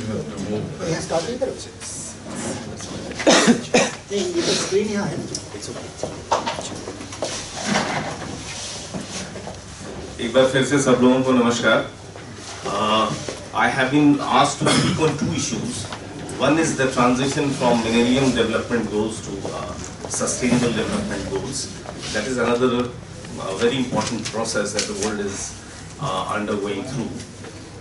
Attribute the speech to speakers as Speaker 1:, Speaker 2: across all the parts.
Speaker 1: एक बार फिर से सब लोगों को नमस्कार. I have been asked to speak on two issues. One is the transition from Millennium Development Goals to Sustainable Development Goals. That is another very important process that the world is undergoing through.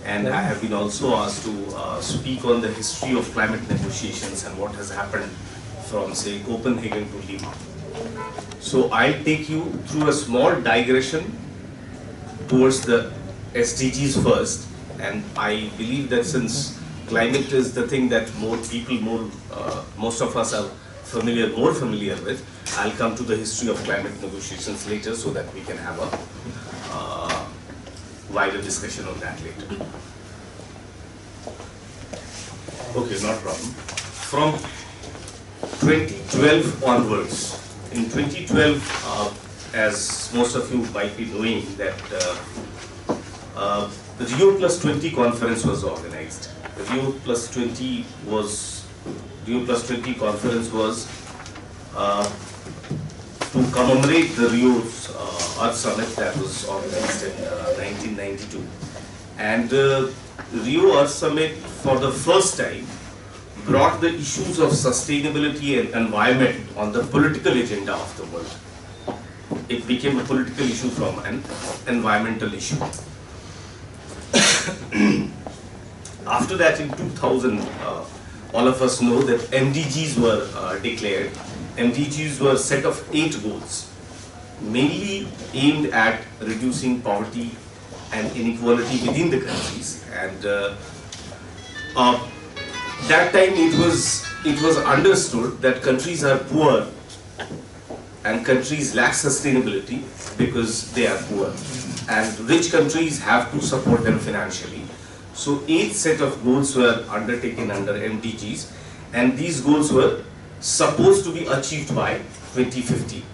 Speaker 1: And I have been also asked to speak on the history of climate negotiations and what has happened from, say, Copenhagen to Lima. So I'll take you through a small digression towards the SDGs first, and I believe that since climate is the thing that most of us are more familiar with, I'll come to the history of climate negotiations later so that we can have a wider discussion on that later. Okay, not a problem. From 2012 onwards, in 2012, as most of you might be knowing, that the Rio Plus 20 conference was organized. The Rio Plus 20 conference was to commemorate the Rio's Earth Summit that was organized in 1992. And Rio Earth Summit, for the first time, brought the issues of sustainability and environment on the political agenda of the world. It became a political issue from an environmental issue. After that, in 2000, all of us know that MDGs were declared. MDGs were a set of 8 goals, mainly aimed at reducing poverty and inequality within the countries. And that time it was understood that countries are poor and countries lack sustainability because they are poor, and rich countries have to support them financially. So 8 set of goals were undertaken under MDGs, and these goals were supposed to be achieved by 2050.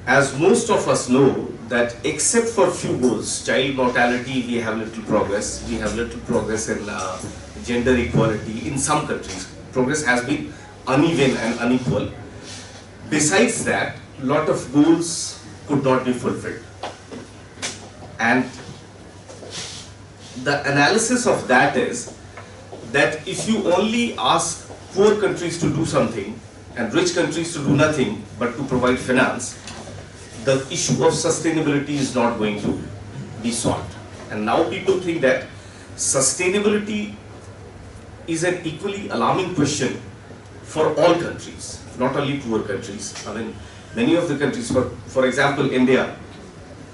Speaker 1: As most of us know, that except for few goals, child mortality, we have little progress. We have little progress in gender equality in some countries. Progress has been uneven and unequal. Besides that, a lot of goals could not be fulfilled. And the analysis of that is that if you only ask poor countries to do something and rich countries to do nothing but to provide finance, the issue of sustainability is not going to be solved. And now people think that sustainability is an equally alarming question for all countries, not only poor countries. I mean, many of the countries, for example, India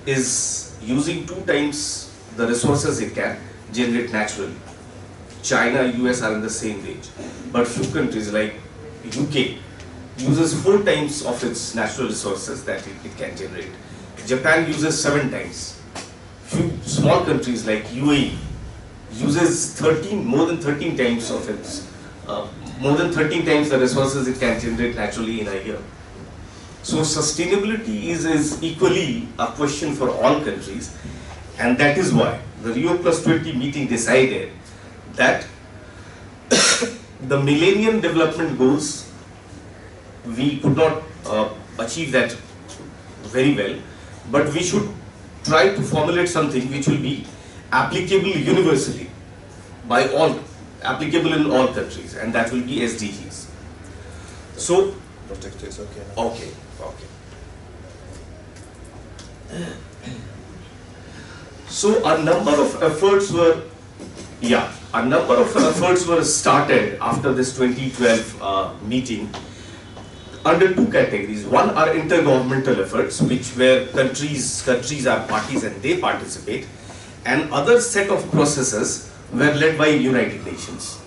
Speaker 1: is using 2 times the resources it can generate naturally. China, US are in the same range. But few countries like UK uses 4 times of its natural resources that it can generate. Japan uses 7 times. Few small countries like UAE uses more than 13 times of its, more than 13 times the resources it can generate naturally in a year. So sustainability is equally a question for all countries, and that is why the Rio Plus 20 meeting decided that the Millennium Development Goals, we could not achieve that very well, but we should try to formulate something which will be applicable universally by all, applicable in all countries, and that will be SDGs. So,
Speaker 2: project is okay.
Speaker 1: Okay. So a number of efforts were started after this 2012 meeting under 2 categories. One are intergovernmental efforts, which where countries are parties and they participate, and other set of processes were led by United Nations.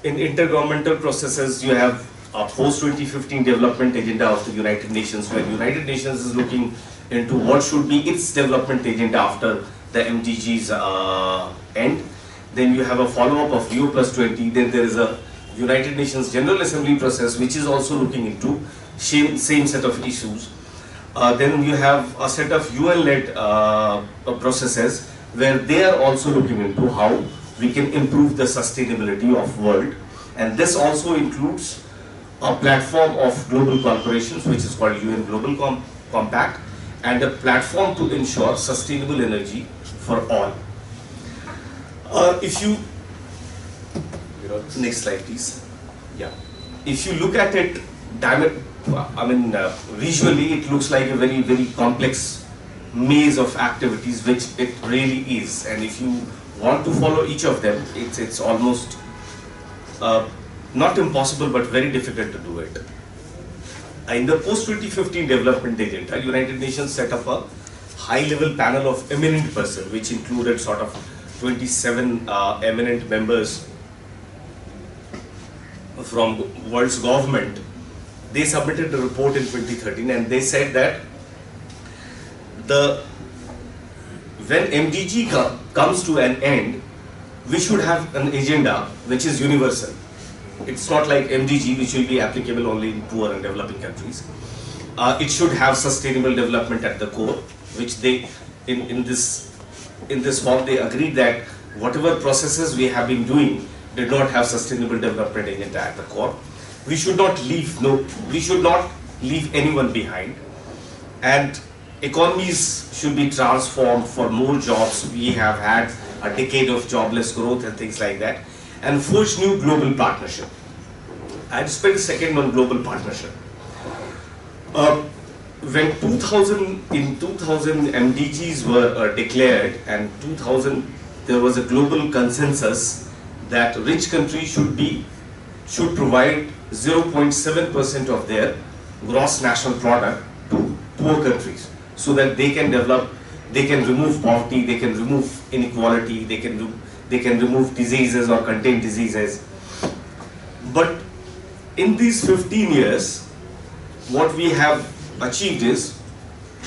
Speaker 1: In intergovernmental processes, you have a post-2015 development agenda of the United Nations, where United Nations is looking into what should be its development agenda after the MDGs end. Then you have a follow-up of Rio Plus 20. Then there is a United Nations General Assembly process, which is also looking into same set of issues. Then you have a set of UN-led processes where they are also looking into how we can improve the sustainability of world. And this also includes a platform of global corporations, which is called UN Global Compact, and a platform to ensure sustainable energy for all. If you, next slide please. Yeah. If you look at it, visually it looks like a very, very complex maze of activities, which it really is. And if you want to follow each of them, it's almost not impossible, but very difficult to do it. In the post-2015 development agenda, United Nations set up a high-level panel of eminent persons, which included sort of 27 eminent members from world's government. They submitted a report in 2013, and they said that when MDG comes to an end, we should have an agenda which is universal. It's not like MDG, which will be applicable only in poor and developing countries. It should have sustainable development at the core, which they, in this form, they agreed that whatever processes we have been doing did not have sustainable development agenda at the core. We should not leave anyone behind, and economies should be transformed for more jobs. We have had a decade of jobless growth and things like that, and forge new global partnership. I'll spend a second on global partnership. When in 2000 MDGs were declared, and 2000 there was a global consensus that rich countries should provide 0.7% of their gross national product to poor countries, so that they can develop, they can remove poverty, they can remove inequality, they can remove diseases or contain diseases. But in these 15 years, what we have achieved is,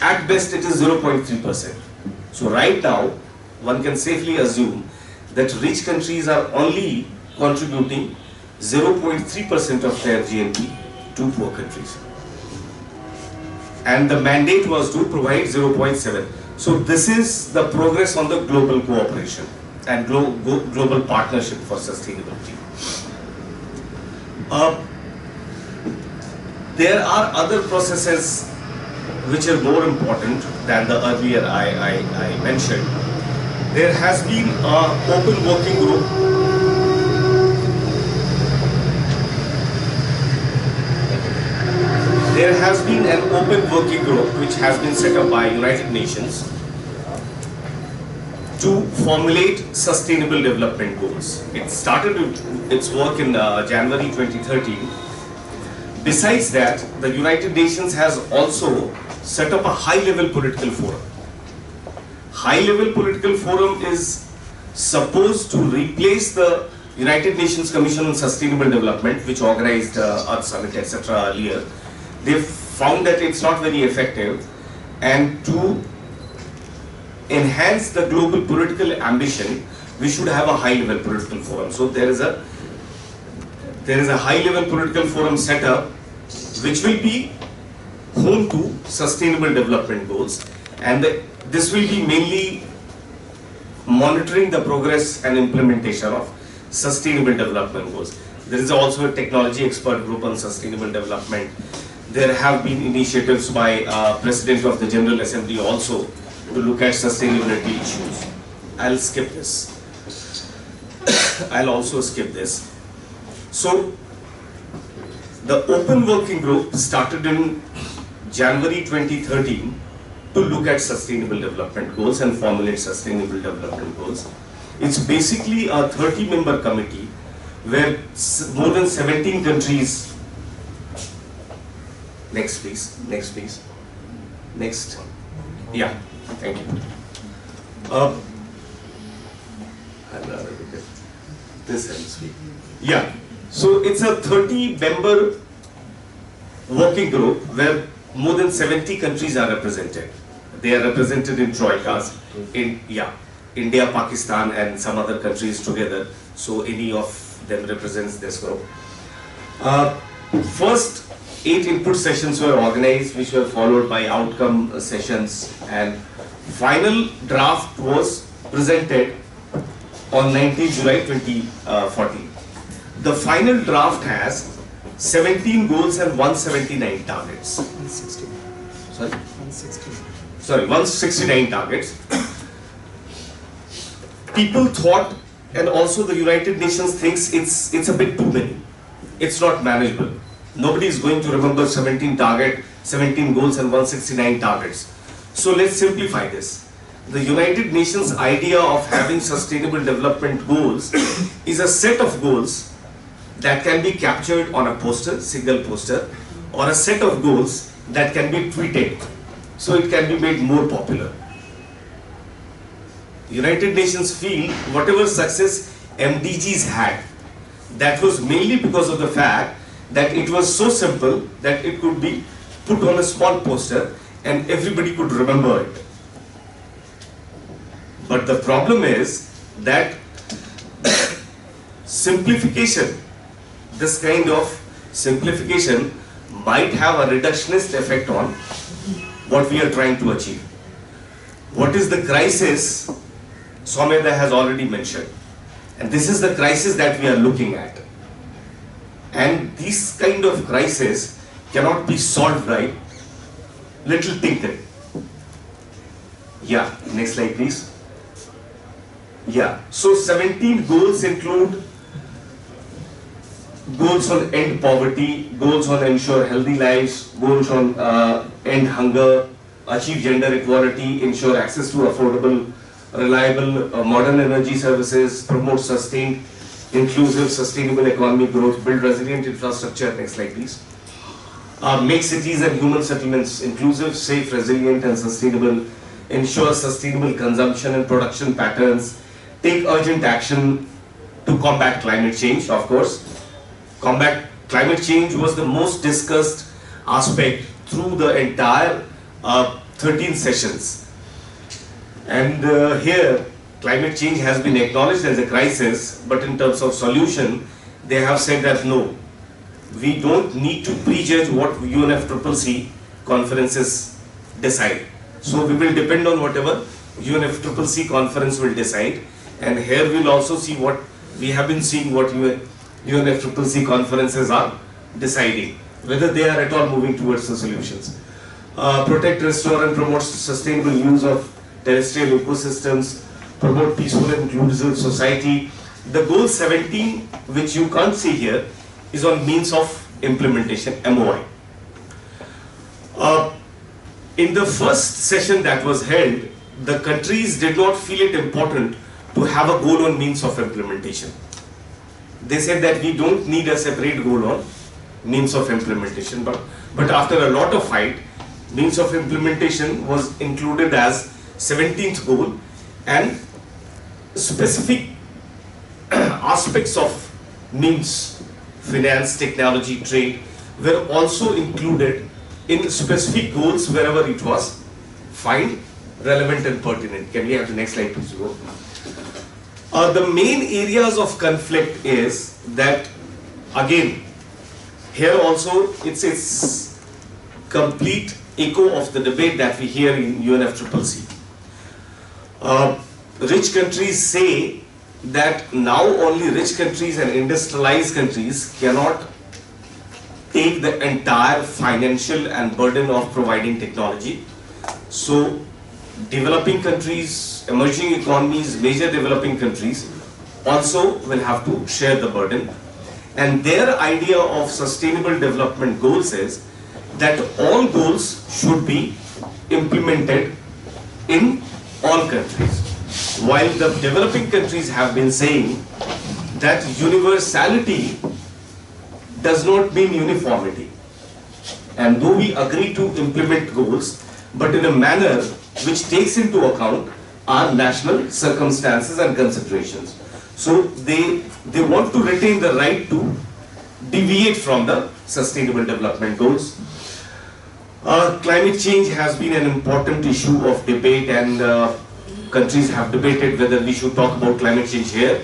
Speaker 1: at best it is 0.3%. So right now, one can safely assume that rich countries are only contributing 0.3% of their GNP to poor countries. And the mandate was to provide 0.7. So this is the progress on the global cooperation and global partnership for sustainability. There are other processes which are more important than the earlier I mentioned. There has been an open working group . There has been an open working group which has been set up by United Nations to formulate sustainable development goals. It started its work in January 2013. Besides that, the United Nations has also set up a high-level political forum. High-level political forum is supposed to replace the United Nations Commission on Sustainable Development, which organized Earth Summit, etc. earlier. They found that it's not very effective, and to enhance the global political ambition, we should have a high-level political forum. So there is a high-level political forum set up, which will be home to sustainable development goals, and this will be mainly monitoring the progress and implementation of sustainable development goals. There is also a technology expert group on sustainable development. There have been initiatives by President of the General Assembly also to look at sustainability issues. I'll skip this. I'll also skip this. So, the Open Working Group started in January 2013 to look at sustainable development goals and formulate sustainable development goals. It's basically a 30-member committee where more than 17 countries. Next please, next please, next. Yeah, thank you. This helps me. Yeah, so it's a 30-member working group where more than 70 countries are represented. They are represented in troikas, India, Pakistan, and some other countries together. So any of them represents this group. First 8 input sessions were organized, which were followed by outcome sessions, and final draft was presented on 19 July 2014. The final draft has 17 goals and 179 targets.
Speaker 2: 160.
Speaker 1: Sorry?
Speaker 2: 160.
Speaker 1: Sorry, 169 targets. People thought, and also the United Nations thinks it's a bit too many. It's not manageable. Nobody is going to remember 17 goals and 169 targets. So let's simplify this. The United Nations idea of having sustainable development goals is a set of goals that can be captured on a poster, single poster, or a set of goals that can be tweeted, so it can be made more popular. United Nations feel whatever success MDGs had, that was mainly because of the fact that it was so simple that it could be put on a small poster and everybody could remember it. But the problem is that simplification, this kind of simplification might have a reductionist effect on what we are trying to achieve. What is the crisis? Soumya has already mentioned. And this is the crisis that we are looking at. And this kind of crisis cannot be solved by little tinkering. Yeah, next slide please. Yeah, so 17 goals include goals on end poverty, goals on ensure healthy lives, goals on end hunger, achieve gender equality, ensure access to affordable, reliable, modern energy services, promote sustained, inclusive, sustainable economic growth, build resilient infrastructure. Next slide please. Make cities and human settlements inclusive, safe, resilient and sustainable, ensure sustainable consumption and production patterns, take urgent action to combat climate change, of course. Combat climate change was the most discussed aspect through the entire 13 sessions. And here, climate change has been acknowledged as a crisis, but in terms of solution, they have said that no, we don't need to prejudge what UNFCCC conferences decide. So we will depend on whatever UNFCCC conference will decide. And here we'll also see what we have been seeing, what UNFCCC conferences are deciding, whether they are at all moving towards the solutions. Protect, restore and promote sustainable use of terrestrial ecosystems, promote peaceful and inclusive society. The goal 17, which you can't see here, is on means of implementation, MOI. In the first session that was held, the countries did not feel it important to have a goal on means of implementation. They said that we don't need a separate goal on means of implementation, but after a lot of fight, means of implementation was included as 17th goal, and specific aspects of means, finance, technology, trade, were also included in specific goals wherever it was found relevant and pertinent. Can we have the next slide please go? The main areas of conflict is that, again, here also it's complete echo of the debate that we hear in UNFCCC. Rich countries say that now only rich countries and industrialized countries cannot take the entire financial and burden of providing technology. So developing countries, emerging economies, major developing countries also will have to share the burden. And their idea of sustainable development goals is that all goals should be implemented in all countries. While the developing countries have been saying that universality does not mean uniformity. And though we agree to implement goals, but in a manner which takes into account our national circumstances and considerations. So they want to retain the right to deviate from the sustainable development goals. Climate change has been an important issue of debate, and countries have debated whether we should talk about climate change here,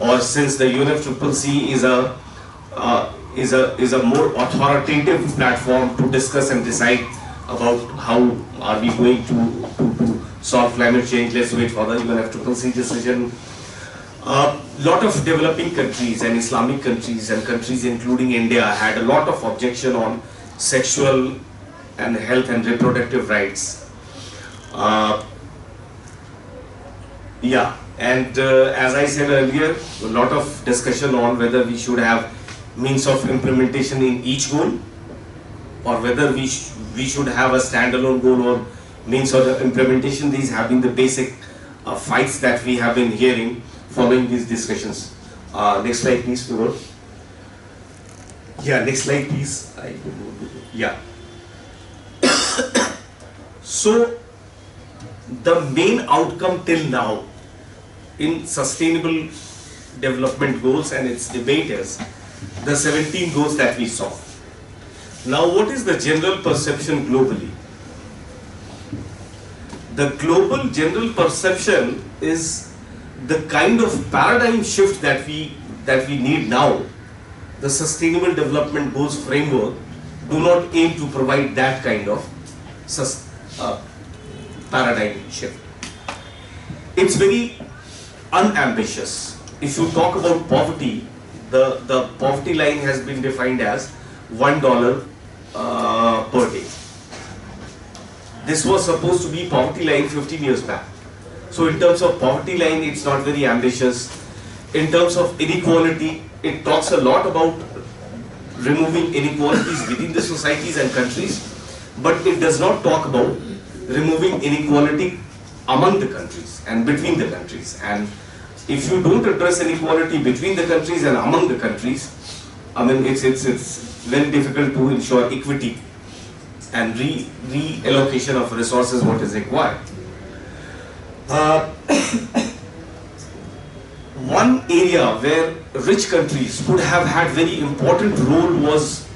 Speaker 1: or since the UNFCCC is a more authoritative platform to discuss and decide about how are we going to solve climate change, let's wait for the UNFCCC decision. A lot of developing countries and Islamic countries and countries including India had a lot of objection on sexual and health and reproductive rights. Yeah, and as I said earlier, a lot of discussion on whether we should have means of implementation in each goal, or whether we should have a standalone goal or means of implementation. These have been the basic fights that we have been hearing following these discussions. Next slide, please, Vibhor. Yeah, next slide, please. Yeah. So, the main outcome till now in sustainable development goals and its debate is the 17 goals that we saw. Now, what is the general perception globally? The global general perception is the kind of paradigm shift that we need now. The Sustainable Development Goals framework do not aim to provide that kind of paradigm shift. It's very unambitious. If you talk about poverty, the poverty line has been defined as $1 per day. This was supposed to be poverty line 15 years back. So in terms of poverty line, it's not very ambitious. In terms of inequality, it talks a lot about removing inequalities within the societies and countries, but it does not talk about removing inequality among the countries and between the countries. And if you don't address inequality between the countries and among the countries, I mean, it's very difficult to ensure equity and reallocation of resources what is required. One area where rich countries could have had very important role was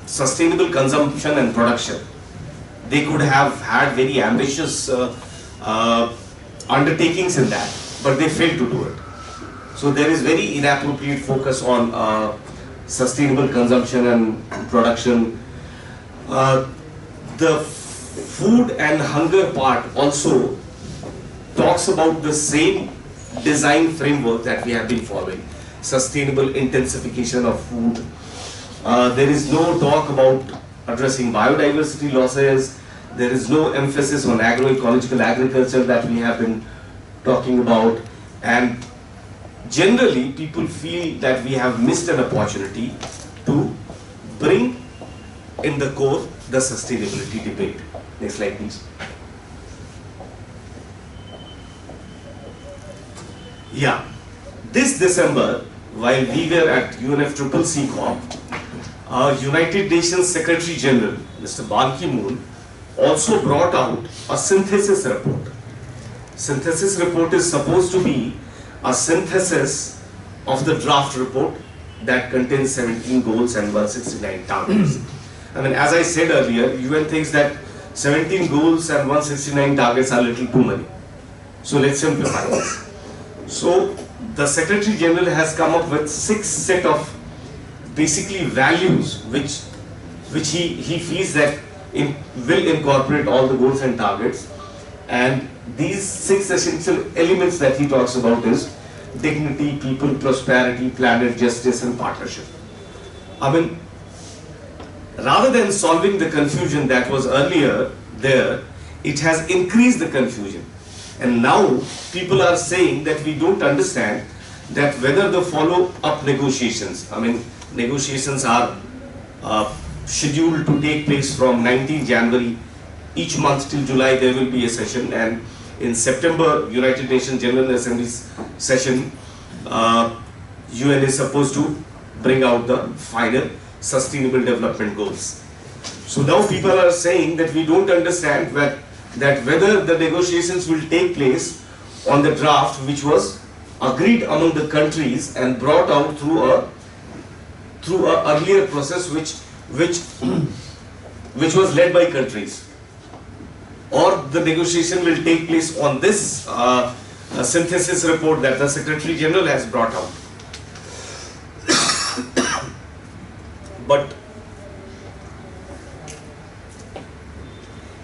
Speaker 1: sustainable consumption and production. They could have had very ambitious undertakings in that, but they failed to do it. So there is very inappropriate focus on sustainable consumption and production. The food and hunger part also talks about the same design framework that we have been following. Sustainable intensification of food. There is no talk about addressing biodiversity losses. There is no emphasis on agroecological agriculture that we have been talking about. And generally, people feel that we have missed an opportunity to bring in the core the sustainability debate. Next slide, please. Yeah, this December, while we were at UNFCCC COP, United Nations Secretary General, Mr. Ban Ki-moon, also brought out a synthesis report. Synthesis report is supposed to be a synthesis of the draft report that contains 17 goals and 169 targets. I mean, as I said earlier, UN thinks that 17 goals and 169 targets are a little too many. So let's simplify this. So the Secretary General has come up with 6 set of basically values which he feels that will incorporate all the goals and targets. And these 6 essential elements that he talks about is dignity, people, prosperity, planet, justice, and partnership. I mean, rather than solving the confusion that was earlier there, it has increased the confusion. And now people are saying that we don't understand that whether the follow-up negotiations, I mean, negotiations are scheduled to take place from 19 January. Each month till July there will be a session, and in September, United Nations General Assembly session, UN is supposed to bring out the final Sustainable Development Goals. So now people are saying that we don't understand that whether the negotiations will take place on the draft which was agreed among the countries and brought out through a earlier process which was led by countries, or the negotiation will take place on this synthesis report that the Secretary General has brought out. But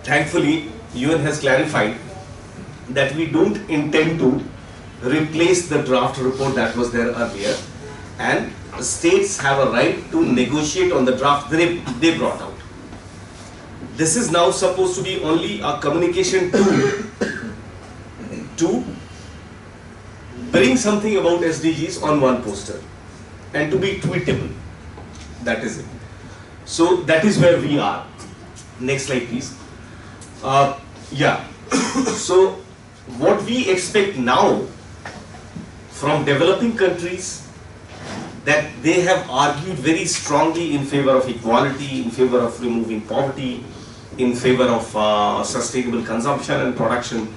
Speaker 1: thankfully, UN has clarified that we don't intend to replace the draft report that was there earlier, and states have a right to negotiate on the draft they brought out. This is now supposed to be only a communication tool to bring something about SDGs on one poster and to be tweetable. That is it. So that is where we are. Next slide, please. Yeah. So what we expect now from developing countries, that they have argued very strongly in favor of equality, in favor of removing poverty, in favor of sustainable consumption and production.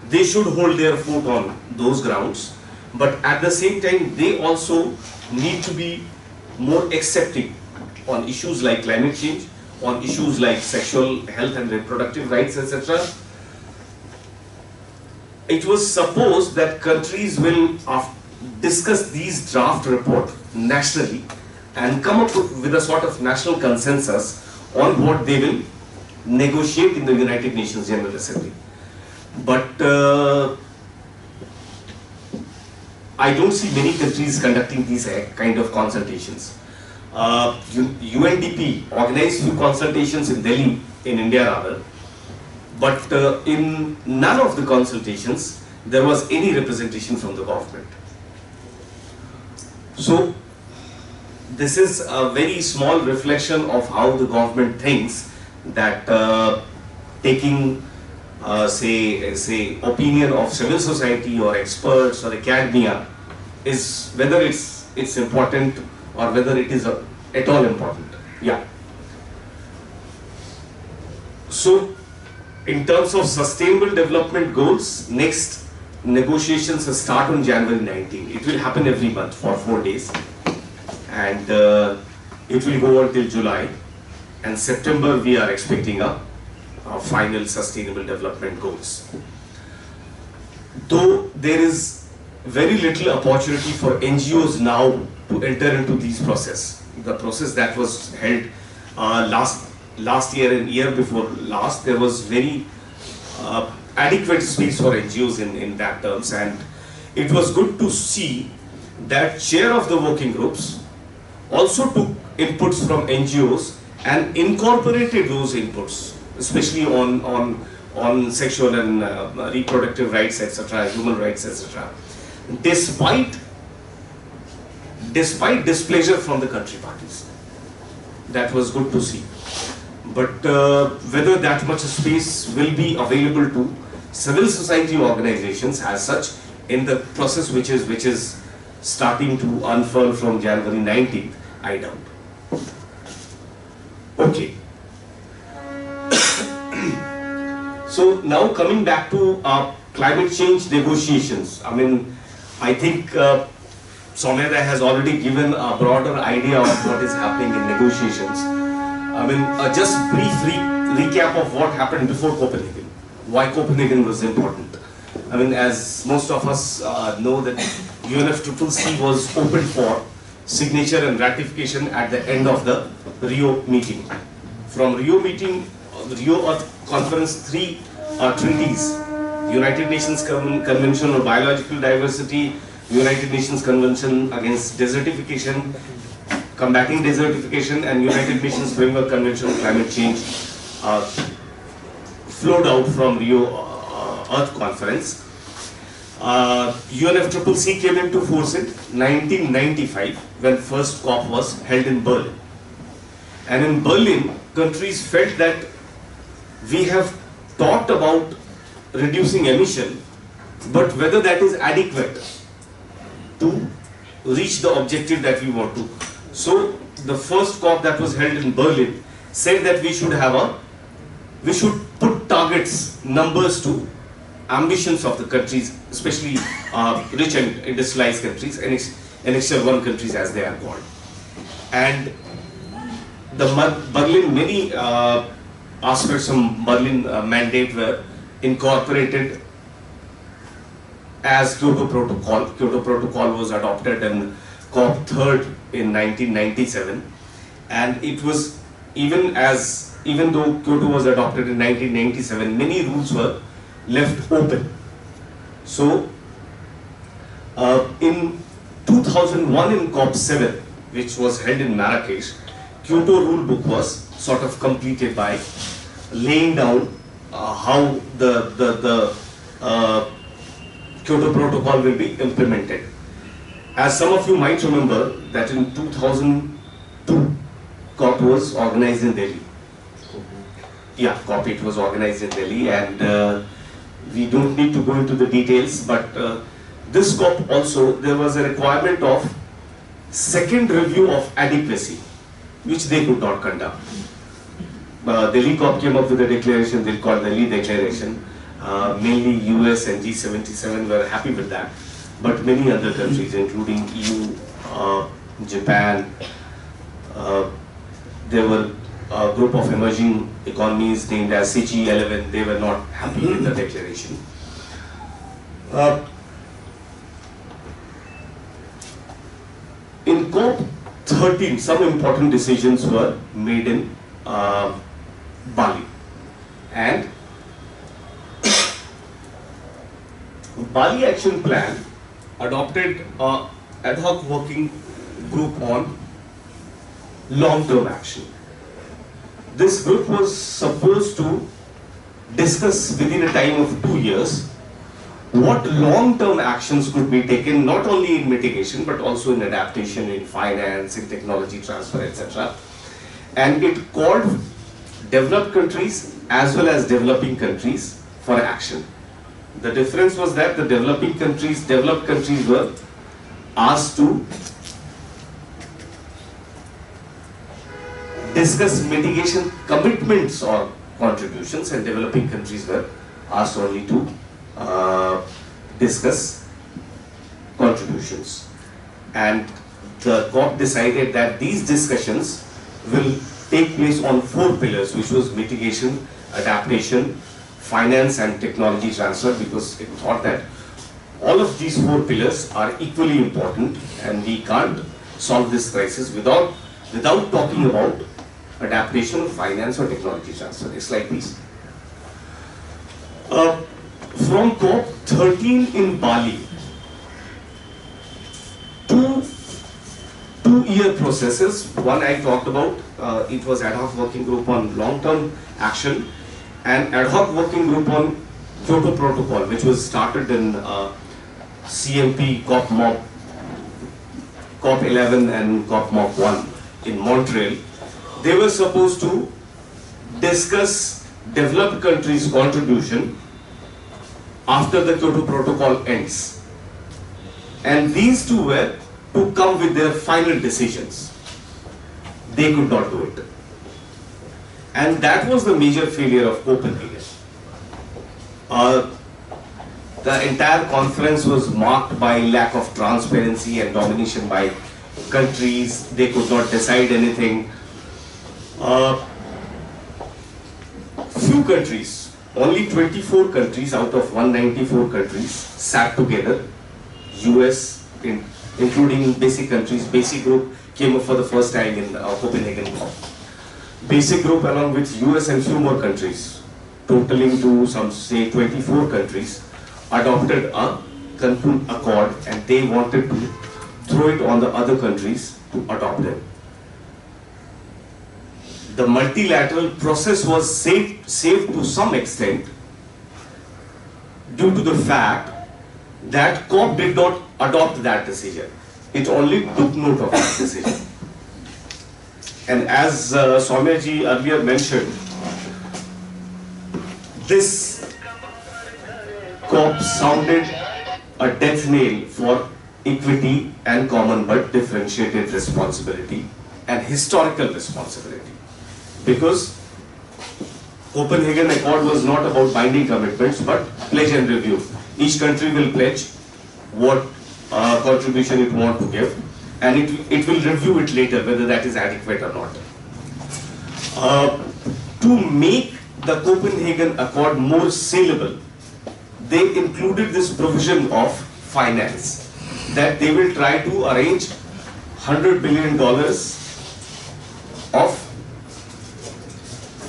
Speaker 1: They should hold their foot on those grounds, but at the same time they also need to be more accepting on issues like climate change, on issues like sexual health and reproductive rights, etc. It was supposed that countries will discuss these draft report nationally and come up with a sort of national consensus on what they will negotiate in the United Nations General Assembly. But I don't see many countries conducting these kind of consultations. UNDP organized few consultations in Delhi, in India rather, but in none of the consultations there was any representation from the government. So this is a very small reflection of how the government thinks that taking say opinion of civil society or experts or academia is whether it's important or whether it is at all important. Yeah. So in terms of sustainable development goals, next negotiations will start on January 19. It will happen every month for 4 days, and it will go until July, and September we are expecting a final sustainable development goals. Though there is very little opportunity for NGOs now to enter into these process. The process that was held last year and year before last, there was very adequate space for NGOs in that terms, and it was good to see that chair of the working groups also took inputs from NGOs and incorporated those inputs, especially on sexual and reproductive rights, etc., human rights, etc. Despite displeasure from the country parties. That was good to see. But whether that much space will be available to civil society organizations as such in the process which is starting to unfurl from January 19th, I doubt. Okay. So now coming back to climate change negotiations. I think Soumya has already given a broader idea of what is happening in negotiations. Just brief recap of what happened before Copenhagen. Why Copenhagen was important. As most of us know, that UNFCCC was opened for signature and ratification at the end of the Rio meeting. From Rio meeting, Rio Earth Conference, 3 treaties: United Nations Convention on Biological Diversity, United Nations Convention against Desertification, Combating Desertification, and United Nations Framework Convention on Climate Change flowed out from Rio Earth Conference. UNFCCC came into force in 1995 when first COP was held in Berlin. And in Berlin, countries felt that we have talked about reducing emission, but whether that is adequate to reach the objective that we want to. So the first COP that was held in Berlin said that we should put targets, numbers to ambitions of the countries, especially rich and industrialized countries, Annexure 1 countries as they are called. And the Berlin, many aspects of Berlin mandate were incorporated as Kyoto Protocol. Kyoto Protocol was adopted in COP 3rd in 1997, and it was even though Kyoto was adopted in 1997, many rules were left open. So In 2001 in COP7, which was held in Marrakesh, Kyoto Rule Book was sort of completed by laying down how the Kyoto Protocol will be implemented. As some of you might remember that in 2002, COP was organized in Delhi. Yeah, COP it was organized in Delhi, and we don't need to go into the details, but this COP also, there was a requirement of second review of adequacy, which they could not conduct. Delhi COP came up with a declaration they called the Delhi Declaration. Mainly US and G77 were happy with that, but many other countries, including EU, Japan, there were a group of emerging economies named as CG11, they were not happy with the declaration. In COP13, some important decisions were made in Bali, and Bali Action Plan adopted an ad hoc working group on long-term action. This group was supposed to discuss within a time of 2 years what long-term actions could be taken, not only in mitigation but also in adaptation, in finance, in technology transfer, etc. And it called developed countries as well as developing countries for action. The difference was that the developed countries were asked to discuss mitigation commitments or contributions, and developing countries were asked only to discuss contributions. And the COP decided that these discussions will take place on 4 pillars, which was mitigation, adaptation, finance and technology transfer, because it thought that all of these 4 pillars are equally important and we can't solve this crisis without talking about adaptation, finance or technology transfer. It's like this. From COP13 in Bali, two-year processes. One I talked about, it was ad hoc working group on long-term action, and ad hoc working group on Kyoto Protocol, which was started in CMP COP11 and COP1 in Montreal. They were supposed to discuss developed countries' contribution after the Kyoto Protocol ends. And these two were to come with their final decisions. They could not do it. And that was the major failure of Copenhagen. The entire conference was marked by lack of transparency and domination by countries. They could not decide anything. Few countries, only 24 countries out of 194 countries sat together. US, including basic countries, basic group came up for the first time in Copenhagen COP. Basic group along with US and few more countries, totaling to some say 24 countries, adopted a Cancun Accord, and they wanted to throw it on the other countries to adopt them. The multilateral process was saved to some extent due to the fact that COP did not adopt that decision. It only took note of that decision. And as Soumya-ji earlier mentioned, this COP sounded a death knell for equity and common but differentiated responsibility and historical responsibility. Because Copenhagen Accord was not about binding commitments but pledge and review. Each country will pledge what contribution it wants to give, and it will review it later whether that is adequate or not. To make the Copenhagen Accord more saleable, they included this provision of finance, that they will try to arrange $100 billion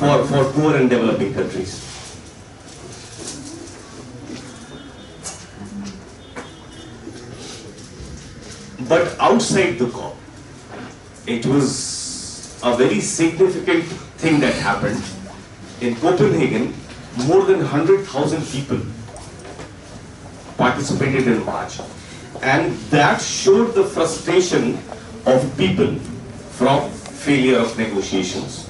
Speaker 1: for poor and developing countries. But outside the COP, it was a very significant thing that happened. In Copenhagen, more than 100,000 people participated in March. And that showed the frustration of people from failure of negotiations.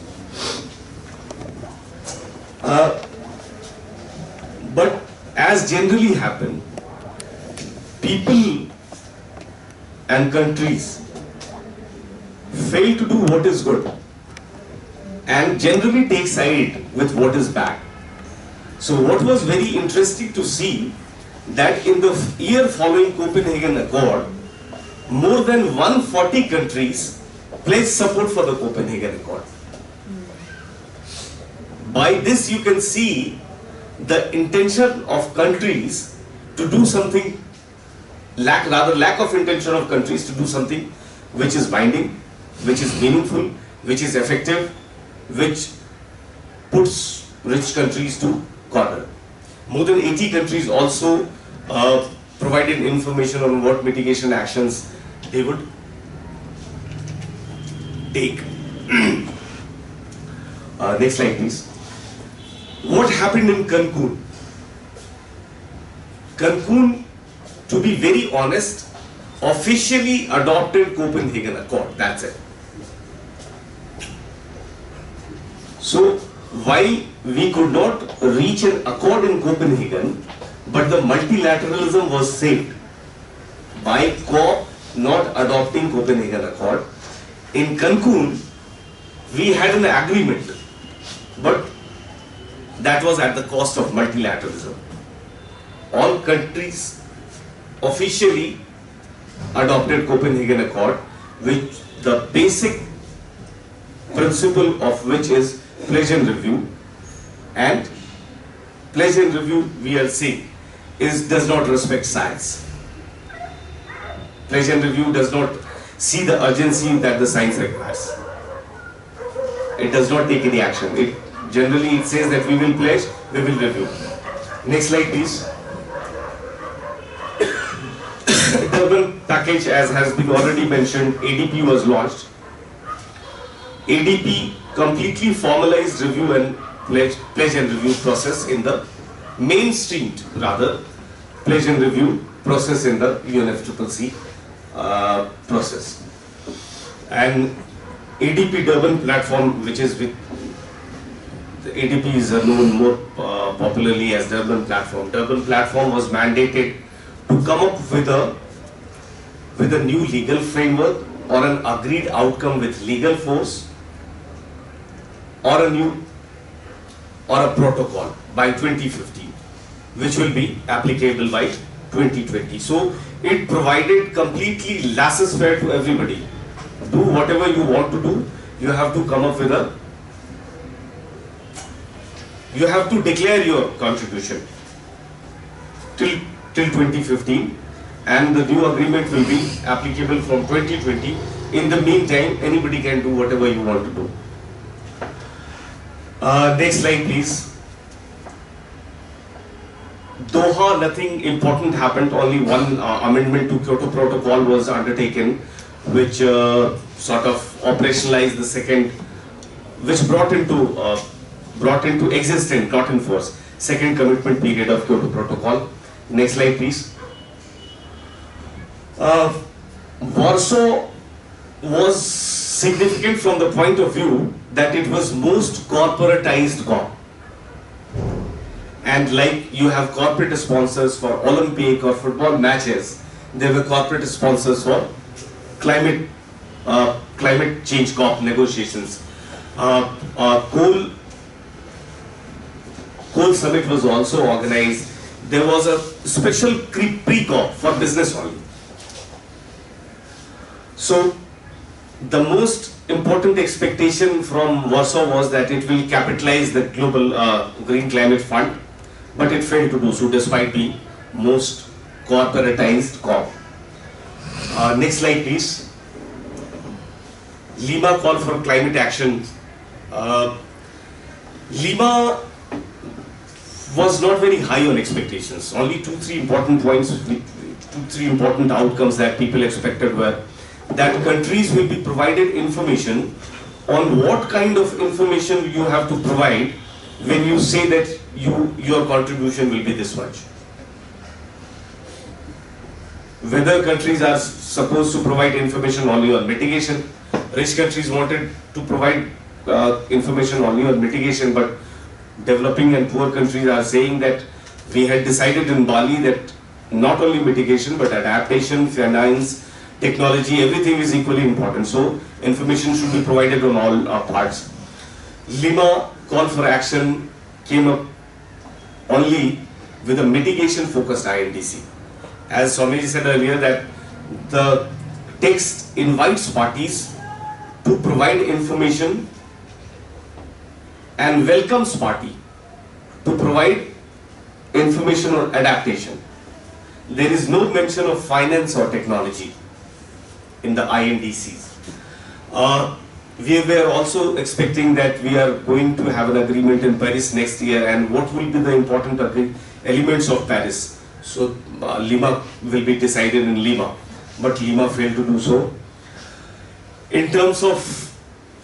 Speaker 1: But as generally happen, people and countries fail to do what is good and generally take side with what is bad. So what was very interesting to see that in the year following Copenhagen Accord, more than 140 countries pledged support for the Copenhagen Accord. By this you can see the intention of countries to do something, lack of intention of countries to do something which is binding, which is meaningful, which is effective, which puts rich countries to corner. More than 80 countries also provided information on what mitigation actions they would take. Next slide, please. What happened in Cancun? Cancun, to be very honest, officially adopted Copenhagen Accord. That's it. So, while we could not reach an accord in Copenhagen, but the multilateralism was saved by COP not adopting Copenhagen Accord. In Cancun, we had an agreement, but that was at the cost of multilateralism. All countries officially adopted Copenhagen Accord, which the basic principle of which is pledge and review, and pledge and review, we are saying, does not respect science. Pledge and review does not see the urgency that the science requires. It does not take any action. Generally it says that we will pledge, we will review. Next slide, please. Durban package, as has been already mentioned, ADP was launched. ADP completely formalized review and pledge and review process in the mainstreamed, rather, pledge and review process in the UNFCCC process. And ADP Durban platform, which is with the ADP is known more popularly as Durban platform. Durban platform was mandated to come up with a new legal framework or an agreed outcome with legal force, or a protocol by 2015, which will be applicable by 2020. So it provided completely laissez-faire to everybody. Do whatever you want to do. You have to come up with you have to declare your contribution till 2015, and the new agreement will be applicable from 2020. In the meantime, anybody can do whatever you want to do. Next slide, please. Doha, nothing important happened. Only one amendment to Kyoto Protocol was undertaken, which sort of operationalized the second, which brought into existence, not in force, second commitment period of Kyoto Protocol. Next slide, please. Warsaw was significant from the point of view that it was most corporatized COP. And like you have corporate sponsors for Olympic or football matches, there were corporate sponsors for climate change COP negotiations. Coal summit was also organized. There was a special pre-COP for business only. So the most important expectation from Warsaw was that it will capitalize the global Green Climate Fund, but it failed to do so despite being most corporatized COP. Next slide, please. Lima call for climate action. Lima was not very high on expectations. Only 2-3 important points three important outcomes that people expected were that countries will be provided information on what kind of information you have to provide when you say that your contribution will be this much. Whether countries are supposed to provide information only on mitigation. Rich countries wanted to provide information only on mitigation, but developing and poor countries are saying that we had decided in Bali that not only mitigation but adaptation, finance, technology, everything is equally important. So information should be provided on all parts. Lima call for action came up only with a mitigation focused INDC. As Swamiji said earlier, that the text invites parties to provide information and welcomes party to provide information on adaptation. There is no mention of finance or technology in the INDCs. We were also expecting that we are going to have an agreement in Paris next year, and what will be the important elements of Paris. So Lima will be decided in Lima, but Lima failed to do so. In terms of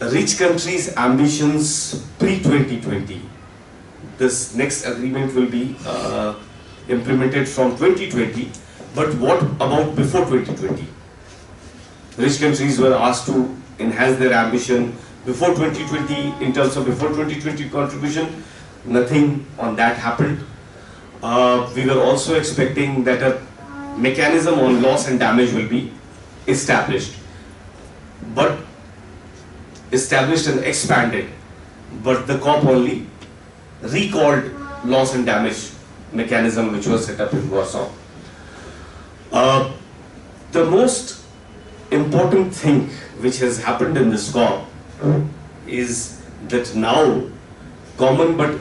Speaker 1: rich countries' ambitions pre-2020, this next agreement will be implemented from 2020, but what about before 2020? Rich countries were asked to enhance their ambition before 2020 in terms of before 2020 contribution. Nothing on that happened. We were also expecting that a mechanism on loss and damage will be established, but established and expanded, but the COP only recalled loss and damage mechanism which was set up in Warsaw. The most important thing which has happened in this COP is that now common but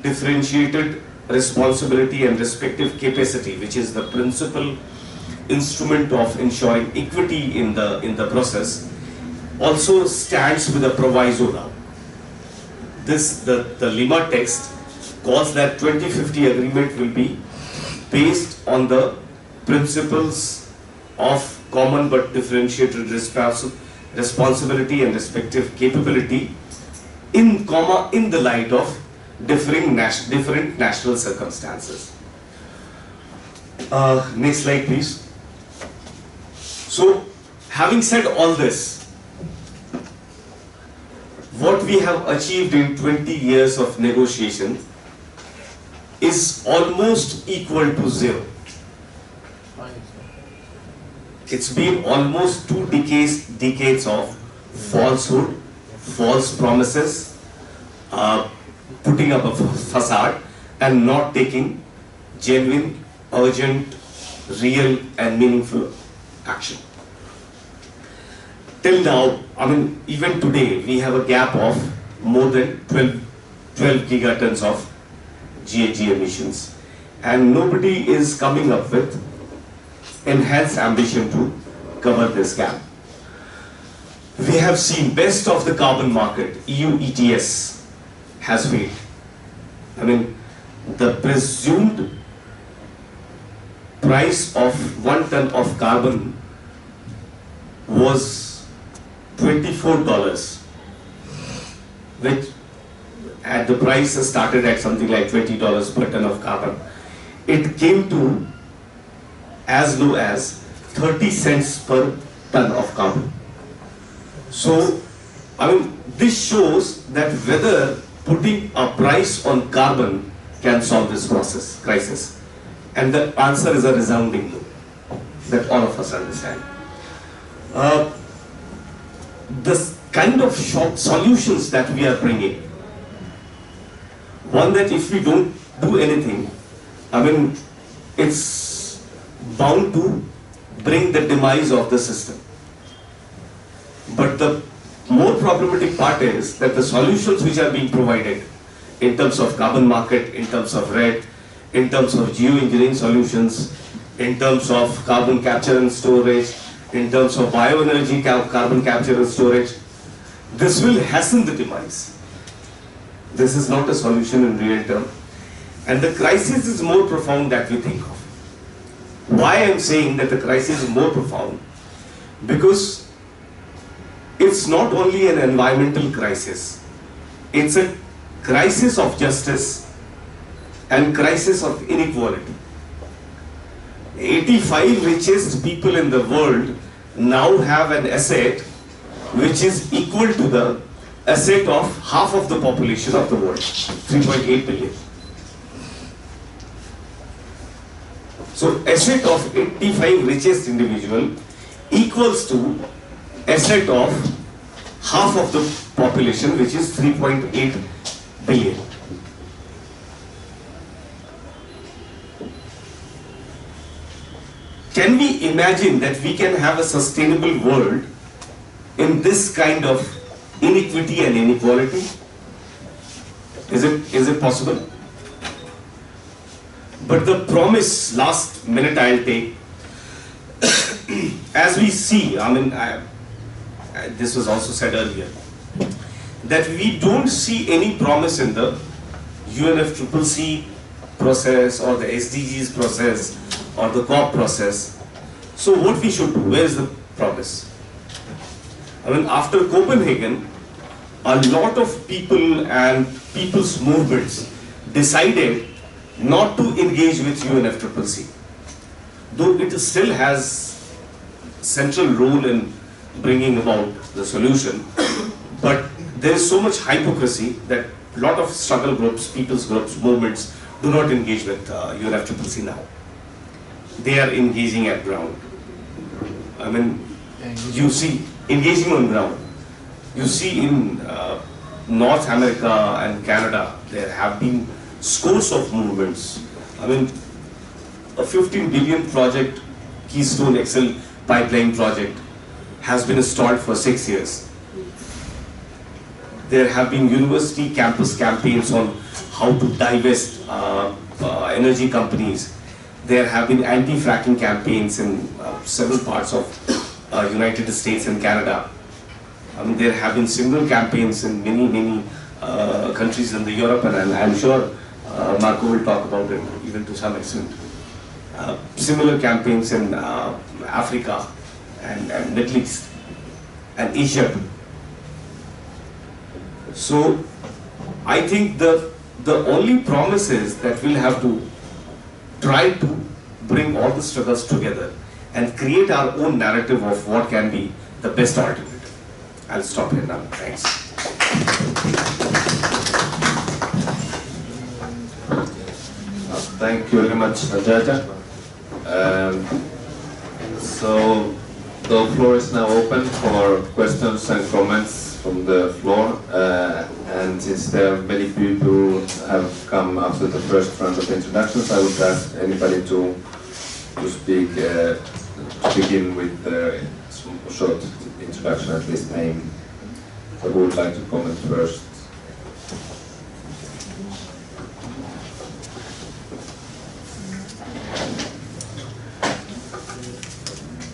Speaker 1: differentiated responsibility and respective capacity, which is the principal instrument of ensuring equity in the process, also stands with a proviso now. The Lima text calls that 2050 agreement will be based on the principles of common but differentiated responsibility and respective capability in the light of different national circumstances. Next slide, please. So, having said all this, what we have achieved in 20 years of negotiation is almost equal to zero. It's been almost 2 decades of falsehood, false promises, putting up a facade and not taking genuine, urgent, real and meaningful action. Till now, I mean, even today, we have a gap of more than 12 gigatons of GHG emissions, and nobody is coming up with enhanced ambition to cover this gap. We have seen best of the carbon market, EU ETS, has failed. I mean, the presumed price of 1 ton of carbon was $24, which at the price started at something like $20 per ton of carbon. It came to as low as 30 cents per ton of carbon. So, I mean, this shows that whether putting a price on carbon can solve this crisis. And the answer is a resounding no, that all of us understand. The kind of solutions that we are bringing, one that if we don't do anything, I mean, it's bound to bring the demise of the system. But the more problematic part is that the solutions which are being provided in terms of carbon market, in terms of RED, in terms of geoengineering solutions, in terms of carbon capture and storage, in terms of bioenergy carbon capture and storage, this will hasten the demise. This is not a solution in real term. And the crisis is more profound than we think of. Why I am saying that the crisis is more profound? Because it's not only an environmental crisis, it's a crisis of justice and crisis of inequality. 85 richest people in the world now have an asset which is equal to the asset of half of the population of the world, 3.8 billion. So asset of 85 richest individual equals to asset of half of the population, which is 3.8 billion. Can we imagine that we can have a sustainable world in this kind of inequity and inequality? Is it possible? But the promise, last minute I'll take, as we see, this was also said earlier, that we don't see any promise in the UNFCCC process or the SDGs process or the COP process. So what we should do? Where is the promise? After Copenhagen, a lot of people and people's movements decided not to engage with UNFCCC, though it still has central role in bringing about the solution. But there is so much hypocrisy that a lot of struggle groups, people's groups, movements do not engage with UNFCCC now. They are engaging at ground. You see, engaging on ground. You see in North America and Canada, there have been scores of movements. A 15 billion project, Keystone XL pipeline project, has been stalled for 6 years. There have been university campus campaigns on how to divest energy companies. There have been anti-fracking campaigns in several parts of United States and Canada. There have been similar campaigns in many countries in the Europe, and I'm sure Marco will talk about it even to some extent. Similar campaigns in Africa and Middle East and Asia. So I think the only promise is that we'll have to try to bring all the struggles together and create our own narrative of what can be the best alternative. I'll stop here now. Thanks.
Speaker 2: Thank you very much, Ajaja. So the floor is now open for questions and comments from the floor. And since there are many people who have come after the first round of introductions, I would ask anybody to speak, to begin with a short introduction, at least name. So who would like to comment first?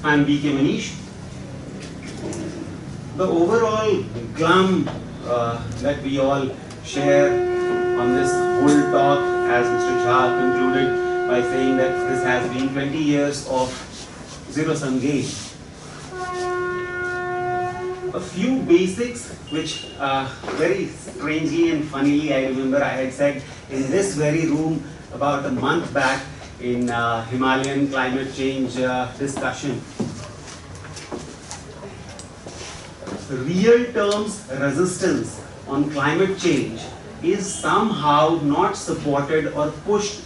Speaker 3: I'm B.K. Manish. The overall glum that we all share on this whole talk, as Mr. Jha concluded by saying that this has been 20 years of zero-sum game. A few basics which very strangely and funnily I remember I had said in this very room about a month back in Himalayan climate change discussion. Real terms resistance on climate change is somehow not supported or pushed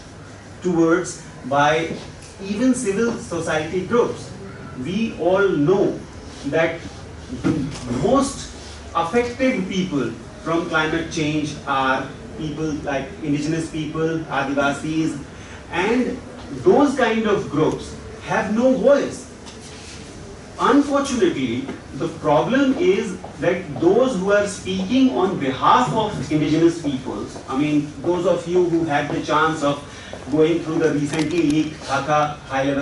Speaker 3: towards by even civil society groups. We all know that the most affected people from climate change are people like indigenous people, Adivasis, and those kind of groups have no voice. Unfortunately, the problem is that those who are speaking on behalf of indigenous peoples, those of you who had the chance of going through the recently leaked Dhaka high-level